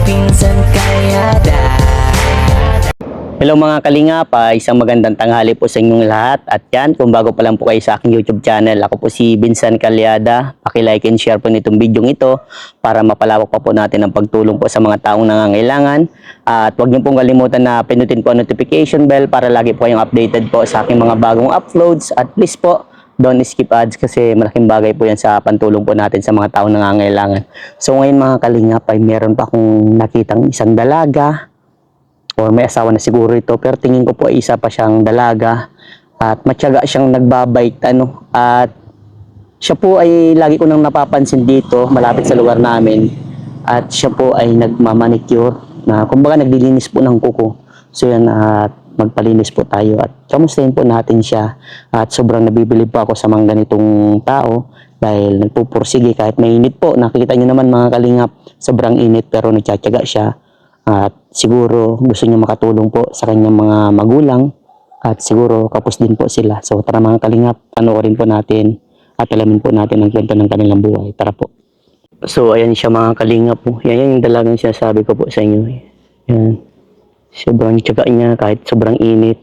Pinsan Kalyada. Hello mga kalingap, isang magandang tanghali po sa inyong lahat. At yan, kung bago pa lang po kayo sa aking YouTube channel, ako po si Binsan Kalyada. Paki-like and share po nitong video ito para mapalawak pa po natin ang pagtulong po sa mga taong nangangailangan. At huwag niyo pong kalimutan na pinutin po ang notification bell para lagi po kayong updated po sa aking mga bagong uploads. At please po, don't skip ads kasi malaking bagay po yan sa pantulong po natin sa mga taong nangangailangan. So ngayon mga kalingap ay meron pa akong nakitang isang dalaga. Or may asawa na siguro ito, pero tingin ko po ay isa pa siyang dalaga at matyaga siyang nagbabike at siya po ay lagi ko nang napapansin dito malapit sa lugar namin at siya po ay nagmamanicure na kumbaga naglilinis po ng kuko. So yan, at magpalinis po tayo at kamustahin po natin siya at sobrang nabibilib po ako sa mga ganitong tao dahil nagpupursige kahit mainit po. Nakikita niyo naman mga kalingap, sobrang init pero nagtsatsaga siya. At siguro gusto niya makatulong po sa kanyang mga magulang at siguro kapos din po sila. So tara mga kalingap, panoorin po natin at alamin po natin ang kwento ng kanilang buhay. Tara po. So ayan siya mga kalingap po. Yan yung dalagang sinasabi ko po sa inyo. Yan. Sobrang tiyaga niya kahit sobrang init.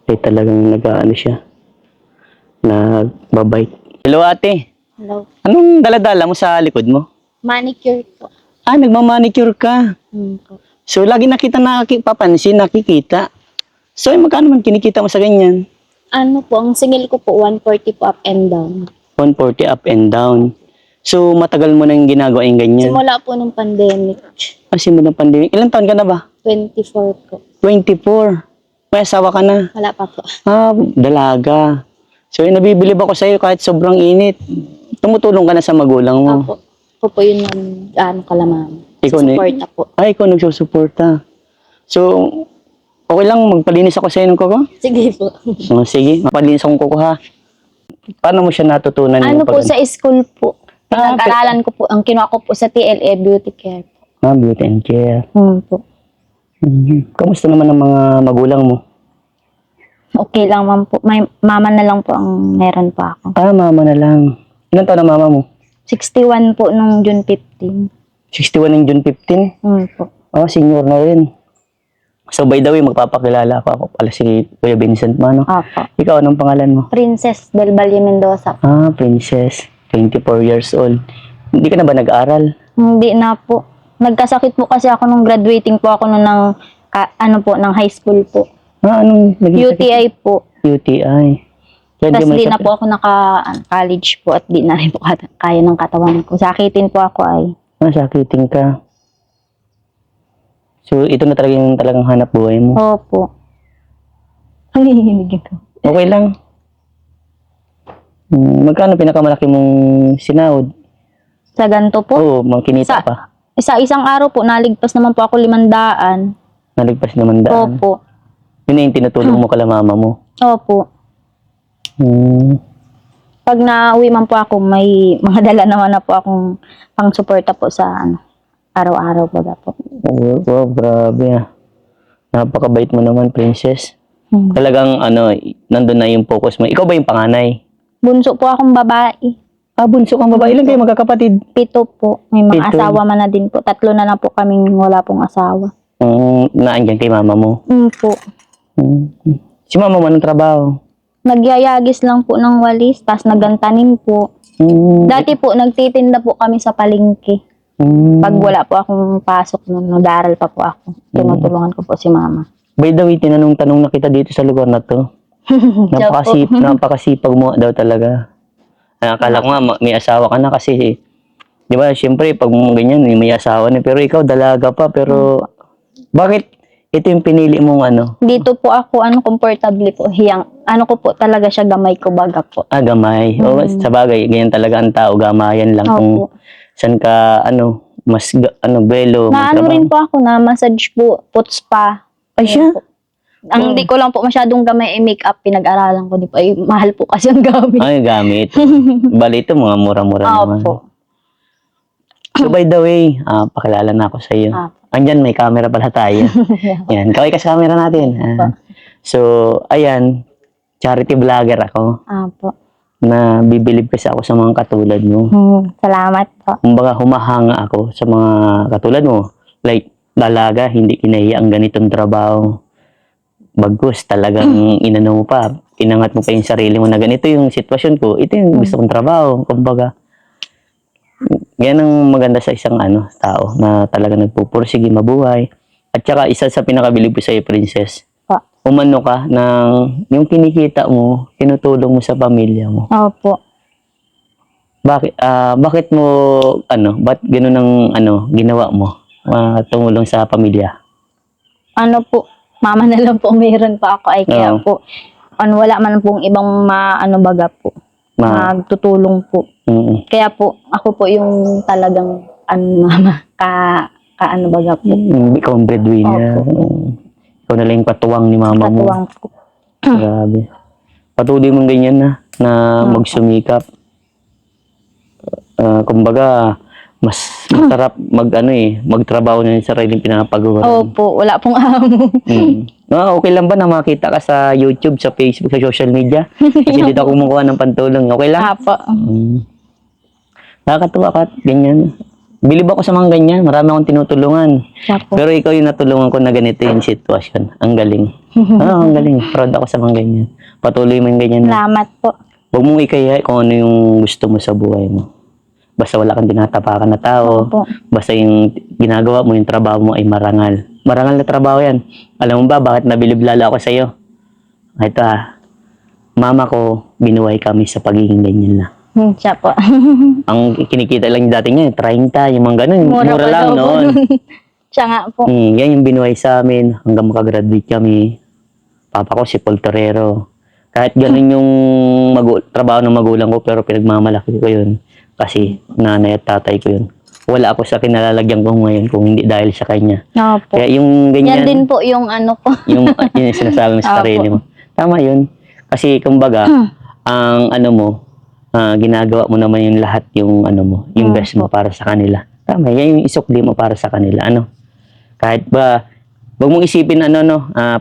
Ay talagang nag-ano siya. Nagbabike. Hello ate. Hello. Anong daladala mo sa likod mo? Manicure po. Nagmamanicure ka. Po. So, lagi nakikita. So, magkano man kinikita mo sa ganyan? Ano po, ang singil ko po, 140 po up and down. 140 up and down. So, matagal mo nang ginagawa yung ganyan? Simula po nung pandemic. Simula ng pandemic. Ilang taon ka na ba? 24 po. 24. May asawa ka na? Wala pa po. Dalaga. So, nabibilib ako sa'yo kahit sobrang init. Tumutulong ka na sa magulang mo? Apo. Ako po yun ng kalaman. Ikaw na- Suporta po. Ikaw nagsusuporta. So, okay lang magpalinis ako sa'yo ng kuko? Sige po. Sige, mapalinis akong kuko ha. Paano mo siya natutunan? Ano po, sa school po. Ah, Pinag-aralan ko po, ang kinuha ko po sa TLA Beauty Care po. Beauty and care. Po. Kamusta naman ang mga magulang mo? Okay lang man po. May mama na lang po ang meron pa ako. Mama na lang. Ilan taon na mama mo? 61 po nung June 15. 61 ng June 15? Po. Senior na rin. So by the way, magpapakilala ako pala si Kuya Vincent Mano. Apo. Ikaw, anong pangalan mo? Princess Del Valle Mendoza. Princess. 24 years old. Hindi ka na ba nag-aaral? Hindi na po. Nagkasakit po kasi ako nung graduating po ako nung ng high school po. Anong naging sakit? UTI po. UTI. Kaya Tapos may di na sakit? po ako naka-college po at di na rin po kaya ng katawan ko. Sakitin po ako ay. Sakitin ka. So ito na talagang hanap buhay mo? Opo. Ang hihingin ko. Okay lang. Magkano pinakamalaki mong sinahod? Sa ganito po. Oo, mangkinita pa. Sa isang araw po, naligpas naman po ako 500. Naligpas naman daan. Opo. Yun na yung tinutulong mo kala mama mo. Opo. Pag nauwi man po ako, may mga dala naman na po akong pang-suporta po sa araw-araw po po. Wow, grabe Napakabait mo naman, princess. Talagang nandun na yung focus mo. Ikaw ba yung panganay? Bunso po akong babae. Bunso kang babae. Ilan kayo magkakapatid? 7 po. May mga 7. asawa man na din po. 3 na lang po kaming wala pong asawa. Naandyan kay mama mo? Po. Si mama mo anong trabaho? Nagyayagis lang po ng walis, tapos nagantanin po. Dati po, nagtitinda po kami sa palengke. Pag wala po akong pasok, nag-aaral pa po ako. Tinutulungan ko po si mama. By the way, tinanong-tanong na kita dito sa lugar na to. Napakasipag mo daw talaga. Akala ko nga may asawa ka na kasi, di ba, syempre, pag ganyan, may asawa na. Pero ikaw, dalaga pa. Pero, bakit ito yung pinili mong Dito po ako, comfortable po. Ko po talaga siya, gamay ko baga po. Gamay. O, sa bagay, ganyan talaga ang tao, gamayan lang. Kung saan ka, mas, belo, Rin po ako na massage po, foot spa. Ay, siya? Ang di ko lang po masyadong gamay makeup, pinag-aralan ko. Di po, mahal po kasi ang gamit. Ay, gamit. Bali ito, mga mura-mura naman. Opo. So, by the way, pakilala na ako sa iyo. Andyan, may camera pala tayo. Yan, kaway ka sa camera natin. So, ayan, charity vlogger ako. Apo. na bibilib kasi ako sa mga katulad mo. Salamat po. Kumbaga, humahanga ako sa mga katulad mo. Like, dalaga, hindi kinahiya ang ganitong trabaho. Bagkus, talagang inano mo pa, pinangat mo pa yung sarili mo na ganito yung sitwasyon ko. Ito yung gusto kong trabaho. Kumbaga, yan ang maganda sa isang tao na talaga nagpupursige, mabuhay. At saka, isa sa pinakabilib ko sa'yo, Princess, Pa. umano ka ng yung kinikita mo, tinutulong mo sa pamilya mo. Opo. Bakit mo ba't gano'n ang ginawa mo? Tumulong sa pamilya. Ano po, mama na lang po meron pa ako ay kaya Oo. po wala man pong ibang baga po. Magtutulong po. Kaya po ako po yung talagang mama baga po. Ikaw ang breadwinner. Ikaw na lang yung katuwang ni mama mo. Katuwang po. Grabe. Patuloy mong ganyan na magsumikap. Kumbaga, mas masarap magtrabaho na yung sariling pinapagawa. Opo, wala pong amo. Okay lang ba na makita ka sa YouTube, sa Facebook, sa social media? Kasi dito ako kumukuha ng pantulong. Okay lang? Apo. Nakakatuwa ka, ganyan. Bilib ako sa mga ganyan. Marami akong tinutulungan. Apo. Pero ikaw yung natulungan ko na ganito yung sitwasyon. Ang galing. Ang galing. Proud ako sa mga ganyan. Patuloy mo yung ganyan. Salamat po. Huwag mong ikaya kung ano yung gusto mo sa buhay mo. Basta wala kang tinatapakan na tao. Opo. Basta yung ginagawa mo, yung trabaho mo ay marangal. Marangal na trabaho yan. Alam mo ba, bakit nabilib lalo ako sa'yo? Ito mama ko, binuhay kami sa pagiging ganyan na. Siya po. Ang kinikita lang dati niya, 30, yung mga ganun. Mura pa lang daw po noon. Siya nga po. Yan yung binuhay sa amin hanggang makagraduate kami. Papa ko si Poltorero. Kahit ganun yung trabaho ng magulang ko, pero pinagmamalaki ko yun. Kasi nanay at tatay ko yun. Wala ako sa kinalalagyan ko ngayon kung hindi dahil sa kanya. Opo. Kaya yung ganyan, Yan din po yung ko. yung sinasabi mo sa Opo. sarili mo. Tama yun. Kasi kumbaga, ang ginagawa mo naman yung lahat yung yung best mo para sa kanila. Tama, yan yung isukli mo para sa kanila. Kahit ba, wag mong isipin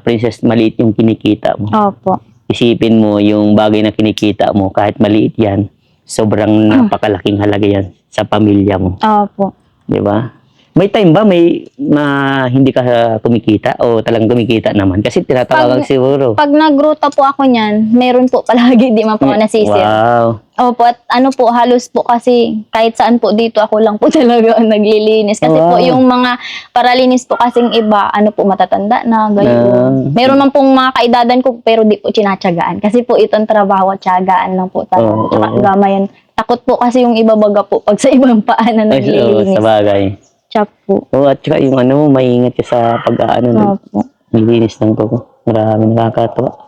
Princess, maliit yung kinikita mo. Opo. Isipin mo yung bagay na kinikita mo, kahit maliit yan, sobrang napakalaking halaga yan sa pamilya mo. Opo. Di ba? May time ba na hindi ka kumikita o talagang kumikita naman? Kasi tinatawagan siguro. Pag nagruta po ako niyan, meron po palagi, di man po ako nasisir. Wow. Opo, at po, halos po kasi kahit saan po dito ako lang po talaga ang naglilinis. Kasi po Wow. yung mga paralinis po kasing iba, matatanda na, gayon. Meron man pong mga kaedadan ko, pero di po tinatyagaan. Kasi po itong trabaho, tyagaan lang po talaga. Tsaka gamayan. Takot po kasi yung iba baga po pag sa ibang paan na naglilinis. Sa bagay. Tsaka po. At saka yung maingat ka sa Opo. naglilinis ng kuko. Marami nakakatawa.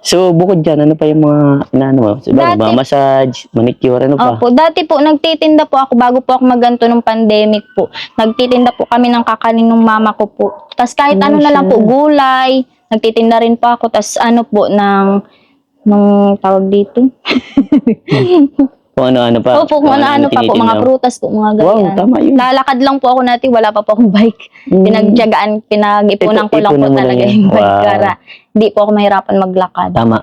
So, bukod dyan, ano pa yung mga mo? Massage, manicure, ano pa? Opo, dati po nagtitinda po ako bago po ako maganto nung pandemic po. Nagtitinda po kami ng kakanin ng mama ko po. Tapos kahit na lang po, gulay, nagtitinda rin po ako. Tapos po, nung tawag dito. Kung ano-ano pa. Opo, kung ano-ano pa po, mga prutas po, mga ganyan. Wow, tama yun. Lalakad lang po ako natin, wala pa po akong bike. Pinag-ipunan ko lang po Ipunan mo talaga lang yan. yung bike Wow. para hindi po ako mahirapan maglakad. Tama.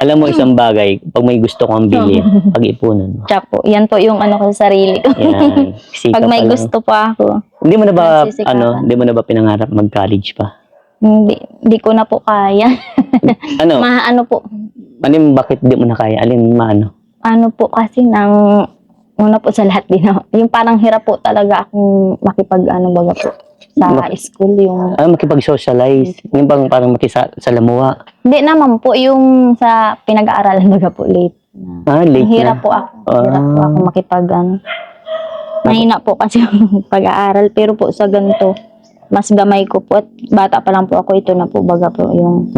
Alam mo, isang bagay, pag may gusto kang bilhin, pag-ipunan mo. Tsaka po, yan po yung ko sa sarili ko. Yan. Sikap Pag may pa lang. gusto pa ako, Hindi mo na ba, nagsisikapan. hindi mo na ba pinangarap mag-college pa? hindi ko na po kaya. Po, Bakit di mo na kaya? po kasi una po sa lahat din yung parang hirap po talaga akong baga po sa school yung Makipag-socialize. Yung parang makisalamuha. hindi naman po yung sa pinag-aaralan baga po late Late hirap na. po ako makipag mahina po kasi yung pag-aaral pero po sa ganito mas gamay ko po at bata pa lang po ako ito na po baga po yung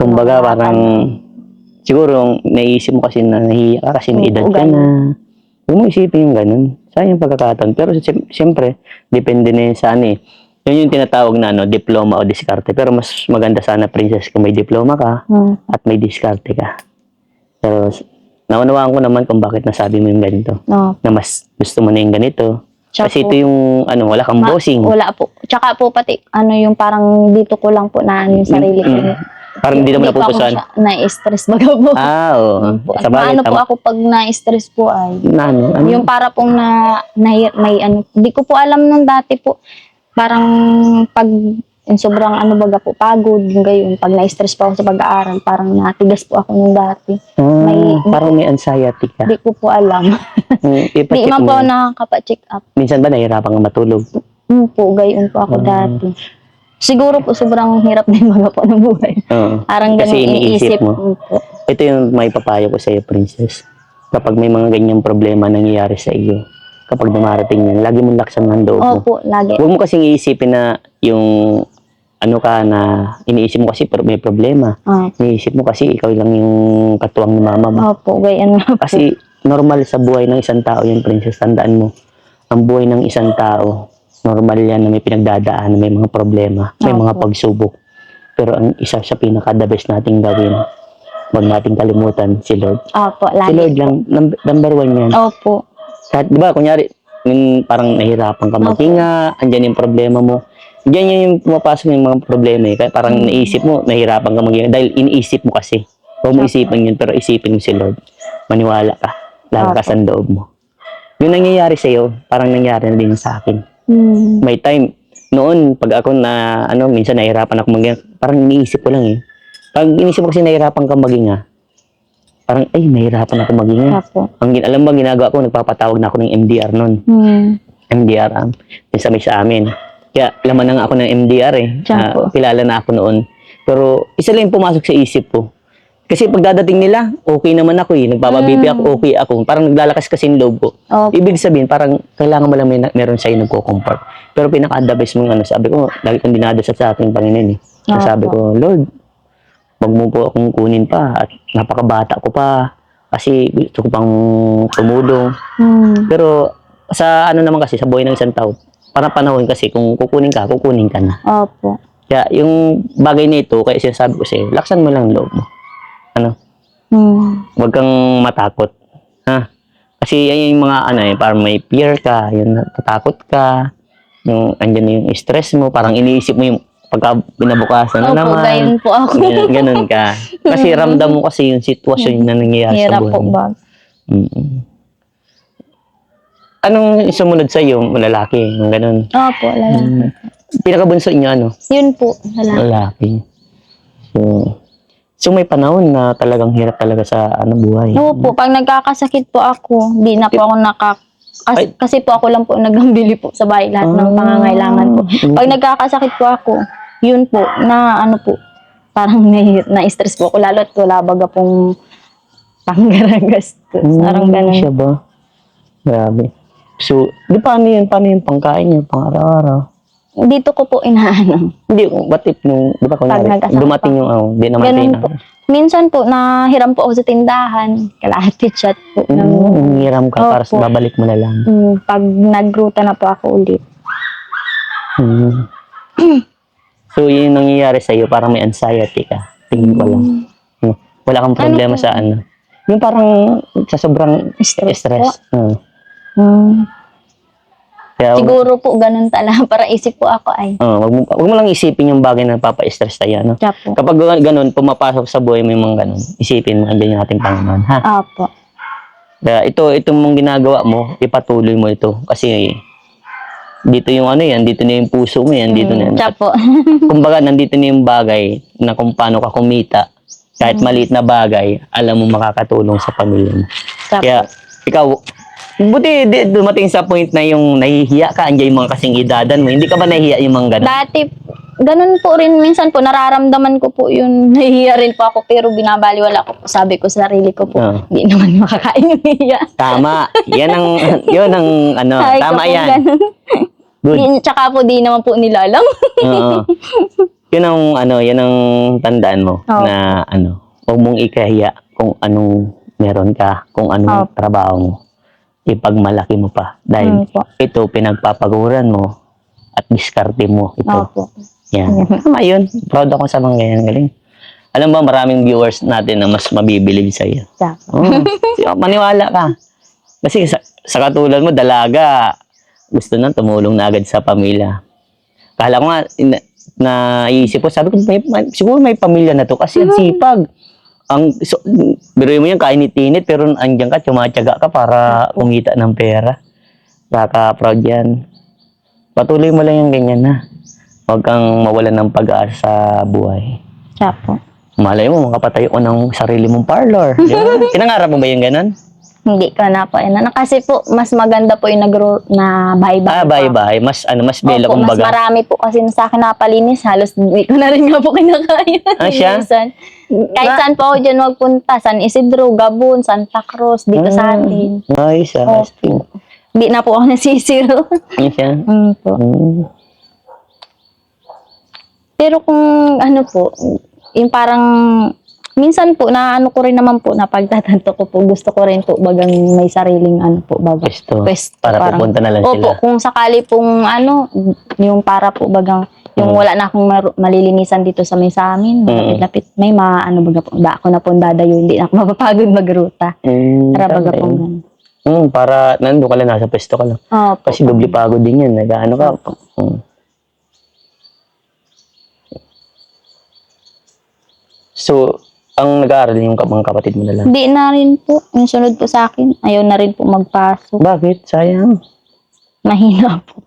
Kumbaga parang siguro naisip mo kasi na nahiya ka kasi may edad ka na. Huwag mo isipin yung ganun. Sayang yung pagkakataon. Pero siyempre, depende na yun sa Yun yung tinatawag na diploma o diskarte. Pero mas maganda sana, Princess, kung may diploma ka at may diskarte ka. Pero naunawaan ko naman kung bakit nasabi mo yung ganito. no. Na mas gusto mo na yung ganito. Tsaka Kasi po, ito yung wala kang bossing. wala po. Tsaka po pati yung parang dito ko lang po na yung sarili ko. Parang hindi naman Hindi pa ako napupusuan. na-stress baga po. Ah, oo. Po. Sa bagay, Ano po tama. ako pag na-stress po ay, Na, ano? yung para pong may ano, hindi ko po alam nung dati po, parang pag yung sobrang ano baga po, pagod, yung gayon, pag na-stress po ako sa pag-aaral, parang natigas po ako nung dati. Parang may anxiety ka. Hindi ko po alam. Hindi Ipacheck man mo po yan. nakakapa-check up. Minsan ba nahihirapan ka matulog? Po, gayon po ako dati. Siguro po sobrang hirap din baga po ng buhay. Oo. Parang Kasi ganun iniisip iniisip mo. po. Ito yung may papayo ko sa iyo, Princess. Kapag may mga ganyang problema nangyayari sa iyo, kapag dumarating yan, lagi mong laksan ng loob mo. Opo, lagi. Huwag mo kasing iisipin na yung ano ka na iniisip mo kasi may problema. Iniisip mo kasi ikaw lang yung katuwang ni mama mo. Opo, gayon nga po. Kasi normal sa buhay ng isang tao yan, Princess. Tandaan mo, ang buhay ng isang tao, normal yan na may pinagdadaan, may mga problema, may mga Opo. pagsubok. Pero ang isa sa pinaka-the best nating gawin, huwag nating kalimutan si Lord. Opo, Si lagi. Lord lang, number one yan. Opo. Kahit, di ba, kunyari, yung parang nahihirapan ka maghinga, andyan yung problema mo. Diyan yung pumapasok yung mga problema eh. Kaya parang naisip mo, nahihirapan ka maghinga. Dahil iniisip mo kasi. Huwag mo isipin yun, pero isipin mo si Lord. Maniwala ka. Lakas ang loob mo. Yung nangyayari sa'yo, parang nangyari na din sa akin. May time, noon, pag ako na, minsan nahihirapan ako maghinga, parang iniisip ko lang eh. Pag iniisip ko kasi nahihirapan ka maghinga, parang, ay, nahihirapan ako maghinga. Opo. Alam mo, ginagawa ko, nagpapatawag na ako ng MDR noon. MDR, sa amin. Kaya, laman na nga ako ng MDR eh. Siya po. Kilala na ako noon. Pero, isa lang yung pumasok sa isip ko. Kasi pag dadating nila, okay naman ako eh. Nagpapabibi ako, okay ako. Parang naglalakas kasi yung loob ko. Opo. Ibig sabihin, parang kailangan mo lang meron sa'yo nagko-comfort. Pero pinaka-the best mong sabi ko, lagi kong dinadasal sa ating Panginoon eh. Opo. Sabi ko, Lord, wag mo po akong kunin pa at napakabata ko pa. Kasi gusto ko pang tumulong. Pero sa naman kasi, sa buhay ng isang tao, parang panahon kasi kung kukunin ka na. Opo. Kaya yung bagay nito, kaya sinasabi ko sa'yo, laksan mo lang ang loob mo. Huwag kang matakot. Ha? Kasi yan yung mga parang may fear ka, yung natatakot ka, yung andyan na yung stress mo, parang iniisip mo yung pagka binabukasan na Opo, naman. gayon po ako. Ganun ka. Kasi ramdam mo kasi yung sitwasyon na nangyayari sa Hirap buhay po mo. ba? Anong sumunod sa iyo? Lalaki, yung ganun. Opo, lalaki. Pinakabunso niyo ano? Yun po, lalaki. Lalaki. So may panahon na talagang hirap talaga sa buhay. Opo, pag nagkakasakit po ako, di na po ako kasi po ako lang po nagambili po sa bahay lahat ng pangangailangan po. Pag nagkakasakit po ako, yun po, parang na-stress po ako, lalo at wala baga pong panggaragas. Parang ganun. Siya ba? Grabe. So, paano yun? Paano yung pangkain niyo, pang araw-araw? Dito ko po inaano. Hindi, what if di ba kunyari, nagkasakit dumating yung, di naman Ganun tayo po. Minsan po, nahiram po ako sa tindahan. Kalahati chat po. hiram ka para Opo. babalik mo na lang. Pag nagruta na po ako ulit. So, yun yung nangyayari sa'yo, parang may anxiety ka. Tingin ko lang. Wala kang problema po? sa Yung parang sa sobrang Stress stress. Kaya, Siguro po, ganun talaga. Para isip po ako ay. wag mo lang isipin yung bagay na nagpapa-stress tayo. No? Siya po. Kapag ganun, pumapasok sa buhay mo yung mga ganun, isipin mo, andyan yung ating Panginoon. Ha? Opo. Kaya itong mong ginagawa mo, ipatuloy mo ito. Kasi dito yung dito na yung puso mo yan, dito na yan. Siya po. Kumbaga, nandito na yung bagay na kung paano ka kumita. Kahit maliit na bagay, alam mo makakatulong sa pamilya mo. Siya Kaya, ikaw, buti dumating sa point na yung nahihiya ka, andyan yung mga kasing edadan mo. Hindi ka ba nahihiya yung mga ganun? Dati, ganun po rin minsan po, nararamdaman ko po yun. Nahihiya rin po ako, pero binabaliwala ko po. Sabi ko sa sarili ko po, hindi naman makakain yung hiya. Tama. Yun ang Ay, tama ko po yan. ganun. Good. Tsaka po, di naman po nila alam. Oo. Yun ang tandaan mo Oo. na huwag mong ikahiya kung anong meron ka, kung anong trabaho mo. Ipagmalaki mo pa. Dahil Opo. ito pinagpapaguran mo at diskarte mo ito. Opo. Yan. Tama yun. Proud ako sa mga ganyan. Galing. Alam ba, maraming viewers natin na mas mabibilib sa'yo. Siya po. Maniwala ka. Kasi sa katulad mo, dalaga, gusto na tumulong na agad sa pamilya. Kala ko nga, naisip ko, sabi ko, siguro may pamilya na to kasi ang sipag. Biruin mo yan, kainit-init, pero andyan ka, tumatyaga ka para kumita ng pera. Kaka-proud yan. Patuloy mo lang yung ganyan na. Huwag kang mawalan ng pag-asa sa buhay. Siya po. Malay mo, makapatayo ko ng sarili mong parlor. Di ba? Pinangarap mo ba yung ganun? Hindi ko na po. Kasi po, mas maganda po yung na bahay-bahay. Bye-bye. Mas bela Opo, mas kumbaga. marami po kasi sa akin napalinis. Halos hindi ko na rin nga po kinakaya. Siya? Kahit saan po ako dyan magpunta. San Isidro, Gabon, Santa Cruz, dito sa atin. Nice. Opo. Hindi na po ako nasisiro. Siya? Po. Mm. Pero kung ano po, yung parang, minsan po, na ano ko rin naman po, na pagtatanto ko po, gusto ko rin po, bagang may sariling ano po, baga. Pwesto. Pwesto, Para parang- pupunta na lang Opo, sila. kung sakali pong ano, yung para po, bagang, yung wala na akong malilinisan dito sa may sa amin, malapit-lapit, may ano baga po, ako na po dadayo, hindi na ako mapapagod magruta. Para baga po ganun. Para nandun ka lang, nasa pwesto ka lang. Opo. Kasi doble pagod din yan. Nag-ano ka. So, ang nag-aaral yung mga kapatid mo na lang. Hindi na rin po, yung sunod po sa akin, ayaw na rin po magpasok. Bakit? Sayang. Mahina po.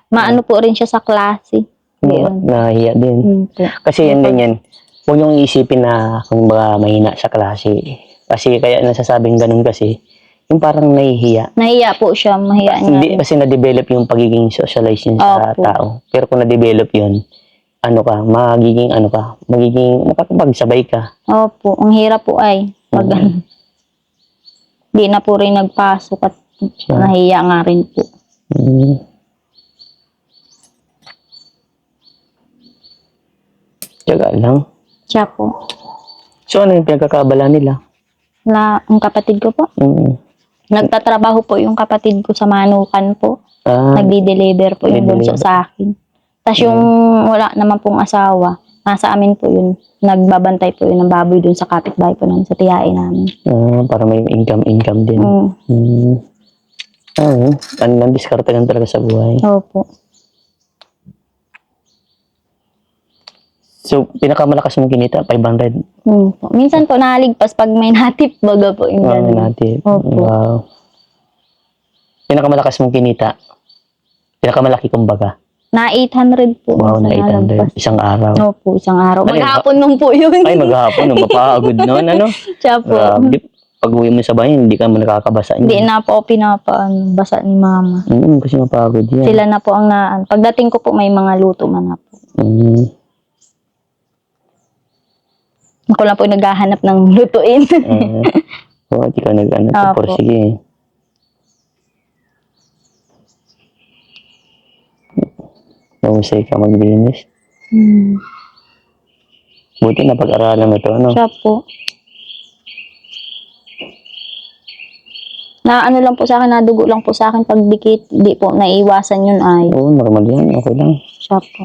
Maano po rin siya sa klase. Yun. Nahiya din. Po. Kasi yan ganyan. Huwag niyong isipin na kung baka mahina sa klase. Kasi kaya nasasabing ganun kasi, yung parang nahihiya. Nahiya po siya, mahiya niya. Hindi kasi na-develop yung pagiging socialized yun sa Opo. tao. Pero kung na-develop yun, magiging makakapagsabay ka. Opo, ang hirap po ay. Pag di na po rin nagpasok at nahiya nga rin po. Tiyaga lang. Siya po. So, ano yung pinagkakabala nila? Ang kapatid ko po. Nagtatrabaho po yung kapatid ko sa Manukan po. Nagdi-deliver po yung bunso sa akin. Tapos yung wala naman pong asawa, nasa amin po yun. Nagbabantay po yun ng baboy dun sa kapitbahay po namin, sa tiyain namin. Para may income din. Diskarte lang talaga sa buhay. Opo. So, pinakamalakas mong kinita, 500. Minsan po naligpas pag may natip, baga po yung gano'n. Natin. Opo. Wow. Pinakamalakas mong kinita, pinakamalaki kumbaga. Na 800 po. Wow, na minsan 800. nalagpas. Isang araw. Opo, isang araw. Ano yun? Maghapon nung po yun. Ay, maghapon, mapapagod nun, ano? Siya po. Grabe. Pag uwi mo sa bahay, hindi ka mo nakakabasa. Hindi na po basa ni mama. Kasi mapagod yan. Sila na po ang naan. Pagdating ko po, may mga luto man na po. Ako lang po naghahanap ng lutuin. Di ka nag-ano. Opo. Sige. Mahusay ka maglinis. Buti na pag-aralan mo ito, ano? Siya po. Na ano lang po sa akin, nadugo lang po sa akin pagdikit. Di po, naiwasan yun ay. Oo, normal yan. Okay lang. Siya po.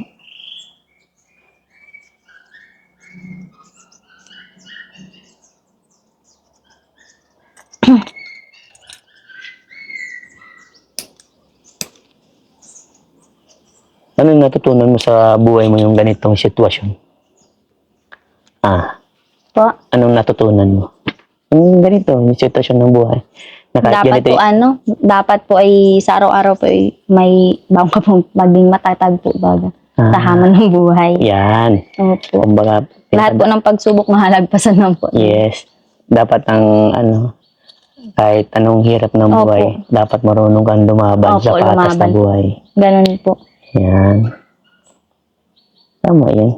Ano yung natutunan mo sa buhay mo yung ganitong sitwasyon? Po. Anong natutunan mo? Yung ganito, yung sitwasyon ng buhay. Na kahit Dapat ganito po dapat po ay sa araw-araw po ay may bago ka pong maging matatag po baga. Sa hamon ng buhay. Yan. Opo. Kumbaga, Lahat po ng pagsubok mahalagpasan lang po. yes. Dapat ang kahit anong hirap ng Opo. buhay, dapat marunong kang lumaban Opo, sa patas na lumaban. buhay. Ganun po. Yan. Tama yan.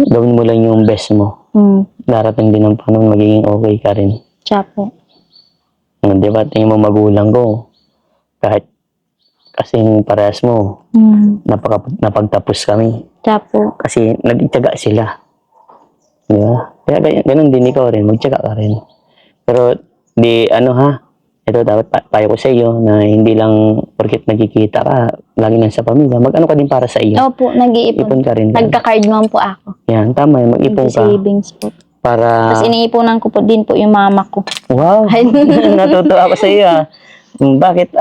Gawin mo lang yung best mo. Darating din ang panahon, magiging okay ka rin. Siya po. Di ba, tingin mo magulang ko, kahit kasing parehas mo, napagtapos kami. Siya po. Kasi nagtyaga sila. Di ba? Kaya ganun din ikaw rin, magtyaga ka rin. Pero, ito dapat payo ko sa iyo na hindi lang porket nagkikita ka, lagi lang sa pamilya, mag-ano ka din para sa iyo. Opo, nag-iipon. Ipon ka rin. Nagka-card man po ako. Yan, tama, mag-ipon ka. Savings po. Para... Tapos iniipunan ko po din po yung mama ko. Wow! Natutuwa ako sa iyo. Bakit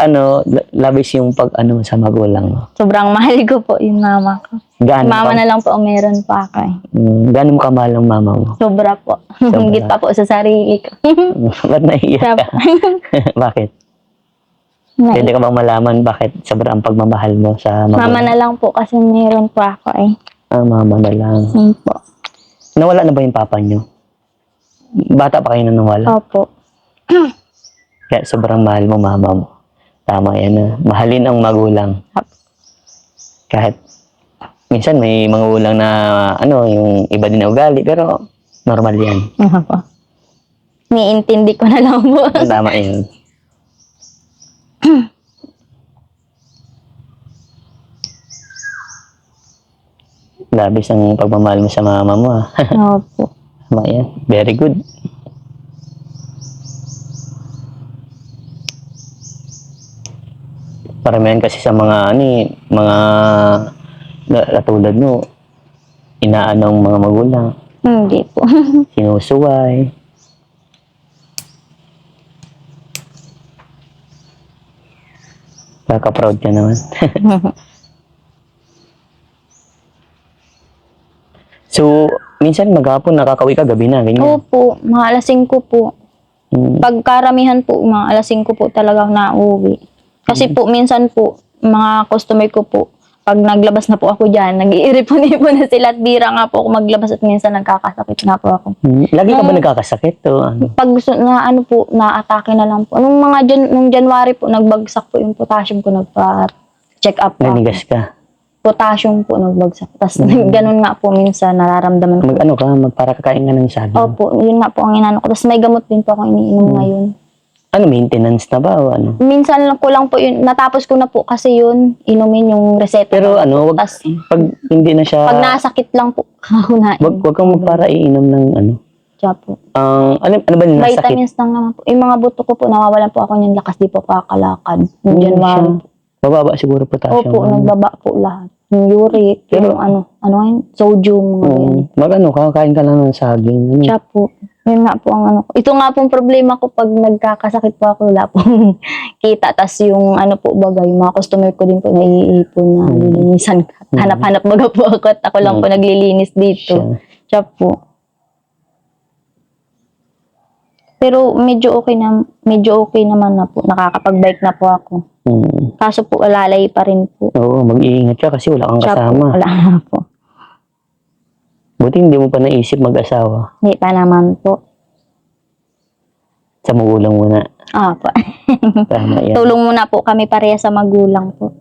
labis yung pag sa magulang mo? Sobrang mahal ko po yung mama ko. Mama na lang po ang meron pa ako eh. Gaano mo kamahal ang mama mo? Sobra po. Hingit pa po sa sarili ko. Ba't naiiyak ka? Bakit? Pwede ka bang malaman bakit sobrang pagmamahal mo sa magulang? Mama na lang po kasi meron pa ako eh. Mama na lang. Po. Nawala na ba yung papa nyo? Bata pa kayo na nawala? Opo. Kaya sobrang mahal mo mama mo. Tama yan na. Mahalin ang magulang. Kahit minsan may mga ulang na yung iba din na ugali, pero normal yan. Opo. Niintindi ko na lang po. Tama yun. Labis ang pagmamahal mo sa mama mo. Opo. Tama yan. Very good. Paramihan kasi sa mga mga katulad mo, inaanong mga magulang, Hindi po. sinusuway. Kaka-proud ka naman. So, minsan maghapon nakakauwi ka, gabi na, ganyan. Opo, mga alas 5 po. Pagkaramihan po, mga alas 5 po talaga nauwi. Kasi po, minsan po, mga customer ko po, pag naglabas na po ako dyan, nag-iiripon-ipon na sila at bira nga po ako maglabas at minsan nagkakasakit na po ako. Lagi ka ba nagkakasakit? O ano? Pag na-atake na lang po. Nung January po, nagbagsak po yung potassium ko, nagpa-check up po ako. Nanigas ka? Potassium po nagbagsak. Tapos ganun nga po minsan nararamdaman ko. Para kakain ka ng saging. Opo, yun nga po ang inano ko. Tapos may gamot din po ako iniinom ngayon. Maintenance na ba o ano? Minsan ko lang po yun, natapos ko na po kasi yun, inumin yung reseta. Pero wag, Tas, pag hindi na siya, pag nasakit lang po, ako na. wag kang para iinom ng Siya po. ano ba yung nasakit? Vitamins lang naman po. Yung mga buto ko po, nawawalan po ako ng lakas, di po kakalakad. Yung January. Bababa siguro potassium. Opo, nagbaba po lahat. Yung uric, Pero, yung yun, sodium, mga yan. Kakain ka lang ng saging. Siya po. Yun nga po ang ko. Ito nga pong problema ko pag nagkakasakit po ako, wala pong kita. Tas yung po bagay, yung mga customer ko din po naiipon na lilinisan. Hanap-hanap baga po ako at ako lang po naglilinis dito. Siya po. Pero medyo okay naman na po. Nakakapag-bike na po ako. Kaso po, alalay pa rin po. Oo, mag-iingat ka kasi wala kang Siya kasama. po, wala na po. Buti hindi mo pa naisip mag-asawa. Hindi pa naman po. Sa magulang muna. Po. Tama yan. Tulong muna po kami pareha sa magulang po.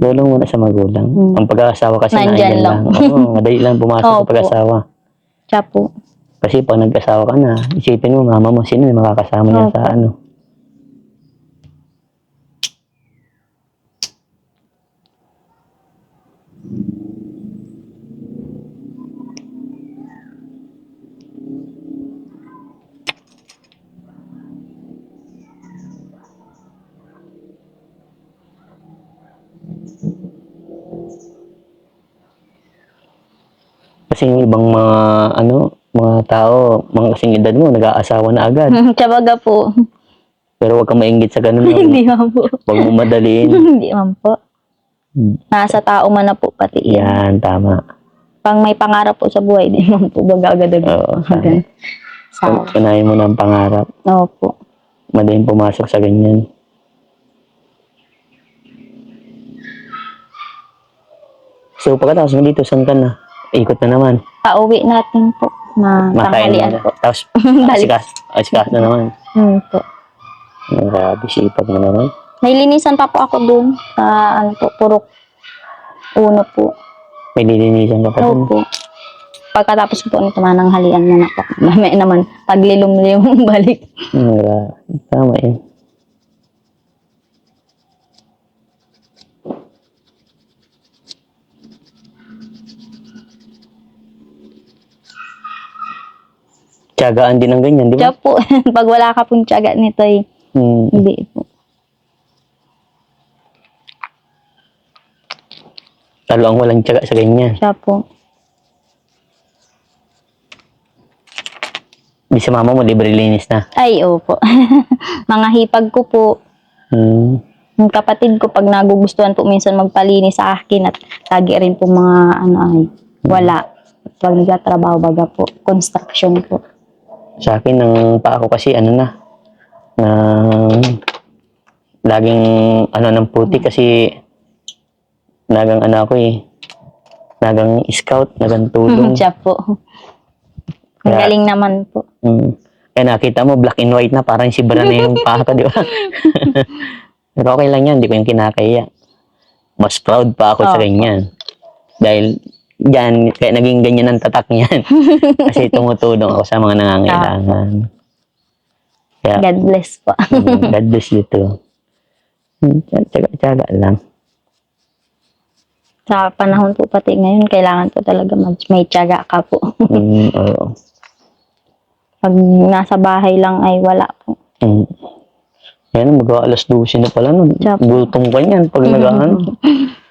Tulong muna sa magulang. Ang pag-aasawa kasi Nandyan nandyan lang. lang. Oo, madali lang pumasok sa Opo. pag-asawa. Siya po. Kasi pag nag-asawa ka na, isipin mo, mama mo, sino yung makakasama niya sa Kasi yung ibang mga tao, mga kasing edad mo, nag-aasawa na agad. Tsabaga po. Pero huwag kang mainggit sa ganun. Hindi man po. Huwag mo madaliin. Hindi man po. Nasa tao man na po pati. Yan, tama. Pang may pangarap po sa buhay, di man po baga agad. Oo, tama. Sa Unahin mo na ang pangarap. Opo. Madaling pumasok sa ganyan. So, pagkatapos mo dito, saan ka na? Ikot na naman. Pauwi natin po. Makain Tanghalian na. po. Tapos, Balik. asikas na naman. Po. Grabe, sipag mo naman. Nailinisan pa po ako dun sa Purok Uno po. May nilinisan ka pa dun. Opo. Pagkatapos ko po nito mananghalian na po. Mamaya naman, paglilom-lim balik. Grabe. Tama yun. Tiyagaan din ng ganyan, di ba? Siya po, pag wala ka pong tiyaga nito hindi po. Talo ang walang tiyaga sa ganyan. Siya po. Di sa mama mo, libre linis na. Ay, opo. Mga hipag ko po, Yung kapatid ko, pag nagugustuhan po minsan magpalinis sa akin at lagi rin po mga wala. Pag nagtatrabaho baga po, construction po. Sa akin, ng pa ako kasi laging ng puti kasi nagang ako nagang scout, nagang tulong. Siya po. Ang Kaya- galing naman po. Kaya nakita mo, black and white na, parang si Bra na yung paa ko, di ba? Pero okay lang yan, hindi ko yung kinakaya. Mas proud pa ako sa Opo. ganyan. Dahil dyan, kaya naging ganyan ang tatak niyan. Kasi tumutulong ako sa mga nangangailangan. Kaya, God bless po. God bless you too. Tsaga lang. Sa panahon po pati ngayon, kailangan po talaga may tiyaga ka po. Oo. Pag nasa bahay lang ay wala po. Yan, mag-alas 12 na pala nun. Siya po. Gutom ka niyan pag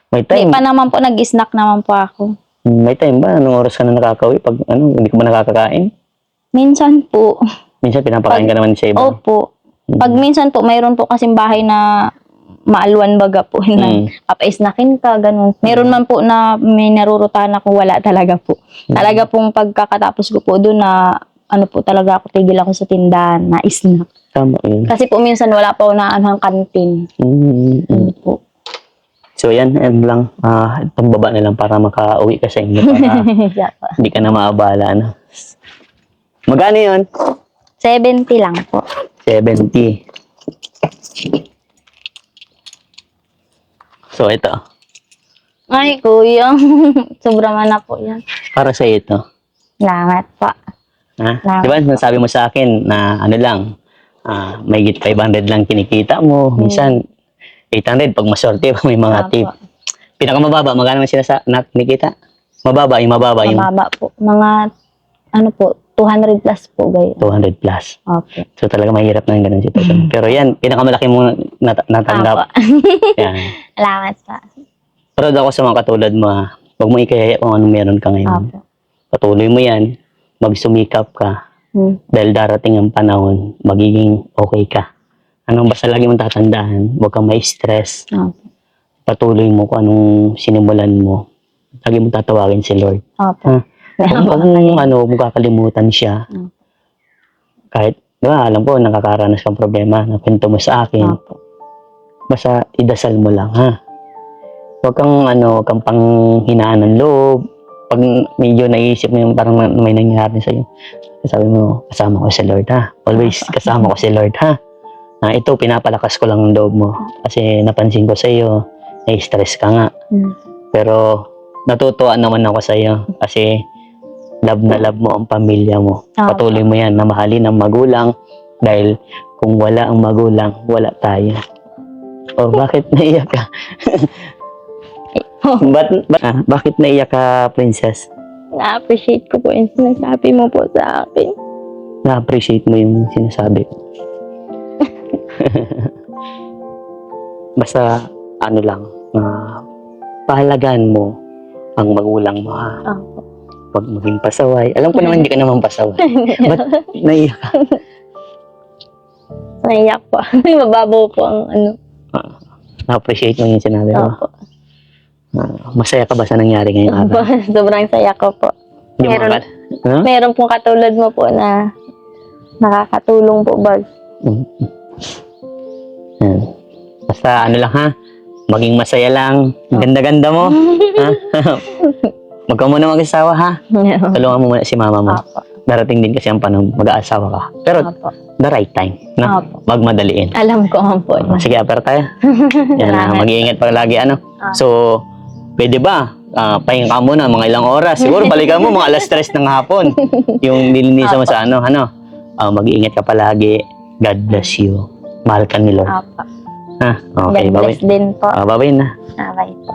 May Hindi time. pa naman po, nag-snack naman po ako. May time ba? Anong oras ka na nakakawi? Pag hindi ka ba nakakakain? Minsan po. Minsan pinapakain ka naman sa iba. Opo. Pag minsan po, mayroon po kasing bahay na maalwan baga po. Na papa-snackin ka, ganun. Meron man po na may narurutahan ako, wala talaga po. Talaga pong pagkakatapos ko po doon na po talaga ako, tigil ako sa tindahan na snack. Tama yun. Kasi po minsan wala pa ako na kantin. Yun po. So yan lang. Itong baba na lang para makauwi ka sa inyo. Para Siya po. hindi ka na maabala. No? Magkano yun? 70 lang po. 70. So ito. Ay, kuya. Sobra man na po yan. Para sa ito. Salamat po. Ha? Salamat Diba nasabi mo sa akin na may git 500 lang kinikita mo. Minsan 800 pag maswerte pa may mga Opo. tip. Pinakamababa, magkano man sila na kinikita? Mababa, yung mababa. Yung Mababa po. Mga, 200 plus po, gayo. 200 plus. Opo. So talaga mahirap na yung ganun sitwasyon. Pero yan, pinakamalaki mo natanggap. Opo. Yan. Salamat po. Proud ako sa mga katulad mo. Huwag mo ikayaya kung anong meron ka ngayon. Opo. Patuloy mo yan. Magsumikap ka. Dahil darating ang panahon, magiging okay ka. Basta lagi mong tatandaan, huwag kang may stress. Opo. Patuloy mo kung anong sinimulan mo. Lagi mong tatawagin si Lord. Opo. Huwag mong kakalimutan siya. Kahit, alam ko, nakakaranas kang problema, nakwento mo sa akin. Opo. Basta idasal mo lang, ha? Huwag kang panghinaan ng loob. Pag medyo naisip mo yung parang may nangyari sa'yo, sabi mo, kasama ko si Lord, ha? Always kasama ko si Lord, ha? Ito, pinapalakas ko lang ang loob mo. Kasi napansin ko sa'yo, na-stress ka nga. Pero natutuwa naman ako sa'yo kasi love na love mo ang pamilya mo. Patuloy mo yan na mahalin ang magulang dahil kung wala ang magulang, wala tayo. Oh, bakit naiyak ka? Bakit naiyak ka, princess? Na-appreciate ko po yung sinasabi mo po sa akin. Na-appreciate mo yung sinasabi ko. Basta, pahalagaan mo ang magulang mo, ha? Opo. Huwag maging pasaway. Alam ko naman hindi ka naman pasaway. Ba't naiyak ka? Naiyak po. Mababaw po ang Na-appreciate mo yung sinabi mo. Opo. Masaya ka ba sa nangyari ngayong Opo. araw? Sobrang saya ko po. Hindi mo Meron- akala? Huh? Meron pong katulad mo po na nakakatulong po ba? Yan. Basta lang, ha? Maging masaya lang. Ganda-ganda mo. Ha? Huwag ka muna mag-asawa, ha? Tulungan mo muna si mama mo. Opo. Darating din kasi ang panahon, mag-aasawa ka. Pero Opo. the right time. No? Opo. Wag madaliin. Alam ko man po. Sige, pero tayo. Yan, Salamat. mag-iingat pa lagi, So, pwede ba? Pahinga ka muna, mga ilang oras. Siguro balikan mo, mga alas 3 ng hapon. Yung nilinisan mo sa mag-iingat ka palagi. God bless you. Mahal ka ni Lord. Opo. Ha? Okay, God bless bye-bye. din po. Bye-bye na. Bye po.